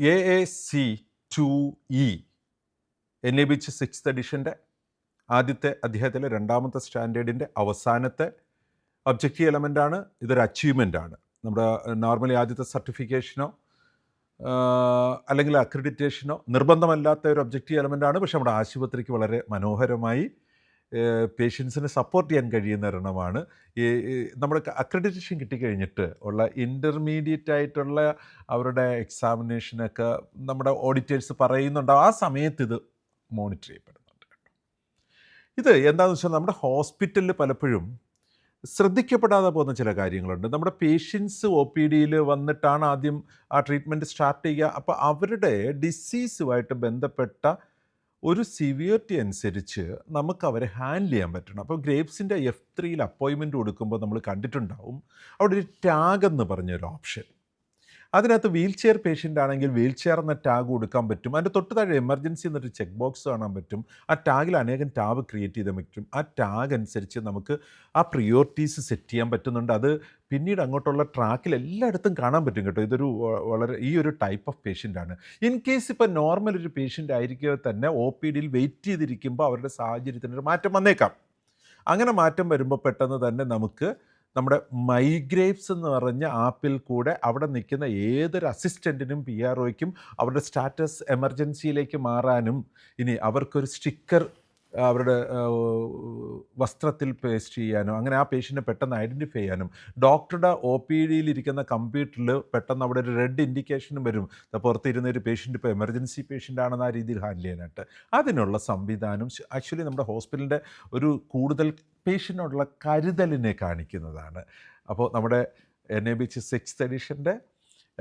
AAC2E NABH 6th എഡിഷൻ്റെ ആദ്യത്തെ അധ്യായത്തിലെ രണ്ടാമത്തെ സ്റ്റാൻഡേർഡിൻ്റെ അവസാനത്തെ ഒബ്ജക്റ്റീവ് എലമെൻ്റാണ്. ഇതൊരു അച്ചീവ്മെൻ്റാണ്. നമ്മുടെ നോർമലി ആദ്യത്തെ സർട്ടിഫിക്കേഷനോ അല്ലെങ്കിൽ അക്രഡിറ്റേഷനോ നിർബന്ധമല്ലാത്ത ഒരു ഒബ്ജക്റ്റീവ് എലമെൻ്റാണ്. പക്ഷേ നമ്മുടെ ആശുപത്രിക്ക് വളരെ മനോഹരമായി പേഷ്യൻസിന് സപ്പോർട്ട് ചെയ്യാൻ കഴിയുന്ന ഒരെണ്ണമാണ്. ഈ നമ്മുടെ അക്രഡിറ്റേഷൻ കിട്ടിക്കഴിഞ്ഞിട്ട് ഉള്ള ഇൻ്റർമീഡിയറ്റ് ആയിട്ടുള്ള അവരുടെ എക്സാമിനേഷനൊക്കെ നമ്മുടെ ഓഡിറ്റേഴ്സ് പറയുന്നുണ്ട്. ആ സമയത്ത് ഇത് മോണിറ്റർ ചെയ്യപ്പെടുന്നുണ്ട്. ഇത് എന്താണെന്ന് വെച്ചാൽ നമ്മുടെ ഹോസ്പിറ്റലിൽ പലപ്പോഴും ശ്രദ്ധിക്കപ്പെടാതെ പോകുന്ന ചില കാര്യങ്ങളുണ്ട്. നമ്മുടെ പേഷ്യൻസ് OPDയിൽ വന്നിട്ടാണ് ആദ്യം ആ ട്രീറ്റ്മെൻറ്റ് സ്റ്റാർട്ട് ചെയ്യുക. അപ്പോൾ അവരുടെ ഡിസീസുമായിട്ട് ബന്ധപ്പെട്ട ഒരു സിവിയറിറ്റി അനുസരിച്ച് നമുക്ക് അവരെ ഹാൻഡിൽ ചെയ്യാൻ പറ്റണം. അപ്പോൾ ഗ്രേപ്സിൻ്റെ F3 അപ്പോയിൻമെൻറ്റ് കൊടുക്കുമ്പോൾ നമ്മൾ കണ്ടിട്ടുണ്ടാവും അവിടെ ഒരു ടാഗ് എന്ന് പറഞ്ഞൊരു ഓപ്ഷൻ. അതിനകത്ത് വീൽ ചെയർ പേഷ്യൻ്റ് ആണെങ്കിൽ വീൽ ചെയർ എന്ന ടാഗ് കൊടുക്കാൻ പറ്റും. അതിൻ്റെ തൊട്ട് താഴെ എമർജൻസി എന്നൊരു ചെക്ക് ബോക്സ് കാണാൻ പറ്റും. ആ ടാഗിൽ അനേകം ടാബ് ക്രിയേറ്റ് ചെയ്താൽ പറ്റും. ആ ടാഗ് അനുസരിച്ച് നമുക്ക് ആ പ്രിയോറിറ്റീസ് സെറ്റ് ചെയ്യാൻ പറ്റുന്നുണ്ട്. അത് പിന്നീട് അങ്ങോട്ടുള്ള ട്രാക്കിൽ എല്ലായിടത്തും കാണാൻ പറ്റും കേട്ടോ. ഇതൊരു വളരെ ഈ ഒരു ടൈപ്പ് ഓഫ് പേഷ്യൻ്റാണ്. ഇൻ കേസ് ഇപ്പോൾ നോർമൽ ഒരു പേഷ്യൻ്റ് ആയിരിക്കുക തന്നെ OPDയിൽ വെയിറ്റ് ചെയ്തിരിക്കുമ്പോൾ അവരുടെ സാഹചര്യത്തിനൊരു മാറ്റം വന്നേക്കാം. അങ്ങനെ മാറ്റം വരുമ്പോൾ പെട്ടെന്ന് തന്നെ നമുക്ക് നമ്മുടെ മൈഗ്രേപ്സ് എന്ന് പറഞ്ഞ ആപ്പിൽ കൂടെ അവിടെ നിൽക്കുന്ന ഏതൊരു അസിസ്റ്റൻറ്റിനും PROയ്ക്കും അവരുടെ സ്റ്റാറ്റസ് എമർജൻസിയിലേക്ക് മാറാനും ഇനി അവർക്കൊരു സ്റ്റിക്കർ അവരുടെ വസ്ത്രത്തിൽ പേസ്റ്റ് ചെയ്യാനും അങ്ങനെ ആ പേഷ്യൻറ്റിനെ പെട്ടെന്ന് ഐഡൻറ്റിഫൈ ചെയ്യാനും ഡോക്ടറുടെ OPDയിൽ ഇരിക്കുന്ന കമ്പ്യൂട്ടറിൽ പെട്ടെന്ന് അവിടെ ഒരു റെഡ് ഇൻഡിക്കേഷനും വരും. പുറത്തിരുന്ന ഒരു പേഷ്യൻ്റ് ഇപ്പോൾ എമർജൻസി പേഷ്യൻ്റ് ആണെന്ന് ആ രീതിയിൽ ഹാൻഡിൽ ചെയ്യാനായിട്ട് അതിനുള്ള സംവിധാനം ആക്ച്വലി നമ്മുടെ ഹോസ്പിറ്റലിൻ്റെ ഒരു കൂടുതൽ പേഷ്യൻ്റിനോടുള്ള കരുതലിനെ കാണിക്കുന്നതാണ്. അപ്പോൾ നമ്മുടെ NABH 6th എഡിഷൻ്റെ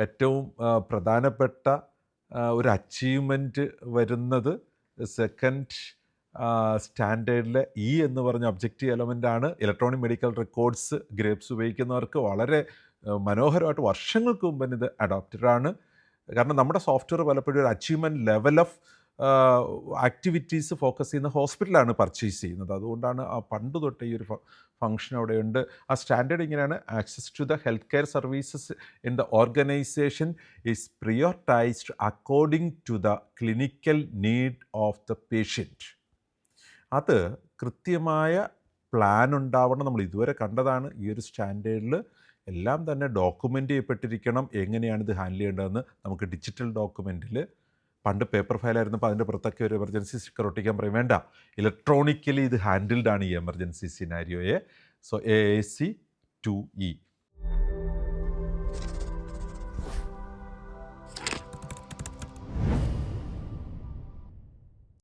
ഏറ്റവും പ്രധാനപ്പെട്ട ഒരു അച്ചീവ്മെൻറ്റ് വരുന്നത് സെക്കൻഡ് സ്റ്റാൻഡേർഡിലെ എന്ന് പറഞ്ഞ ഒബ്ജക്റ്റീവ് എലമെൻ്റാണ്. ഇലക്ട്രോണിക് മെഡിക്കൽ റെക്കോർഡ്സ് ഗ്രേപ്സ് ഉപയോഗിക്കുന്നവർക്ക് വളരെ മനോഹരമായിട്ട് വർഷങ്ങൾക്ക് മുമ്പ് ഇത് അഡോപ്റ്റഡാണ്. കാരണം നമ്മുടെ സോഫ്റ്റ്വെയർ പലപ്പോഴും ഒരു achievement level of activities focus ചെയ്യുന്ന ഹോസ്പിറ്റലാണ് പർച്ചേസ് ചെയ്യുന്നത്. അതുകൊണ്ടാണ് ആ പണ്ട് തൊട്ട് ഈ ഒരു ഫംഗ്ഷൻ അവിടെയുണ്ട്. ആ സ്റ്റാൻഡേർഡ് ഇങ്ങനെയാണ്: access to the health care services in the organisation is prioritised according to the clinical need of the patient. അത് കൃത്യമായ പ്ലാൻ ഉണ്ടാവണം. നമ്മൾ ഇതുവരെ കണ്ടതാണ്. ഈ ഒരു സ്റ്റാൻഡേർഡിൽ എല്ലാം തന്നെ ഡോക്യുമെൻ്റ് ചെയ്യപ്പെട്ടിരിക്കണം. എങ്ങനെയാണ് ഇത് ഹാൻഡിൽ ചെയ്യേണ്ടതെന്ന് നമുക്ക് ഡിജിറ്റൽ ഡോക്യുമെൻറ്റിൽ, പണ്ട് പേപ്പർ ഫയലായിരുന്നപ്പോൾ അതിൻ്റെ പുറത്തൊക്കെ ഒരു എമർജൻസി സ്റ്റിക്കർ ഒട്ടിക്കാൻ പറയും, വേണ്ട, ഇലക്ട്രോണിക്കലി ഇത് ഹാൻഡിൽഡ് ആണ് ഈ എമർജൻസി സിനാരിയോയെ. So AAC2E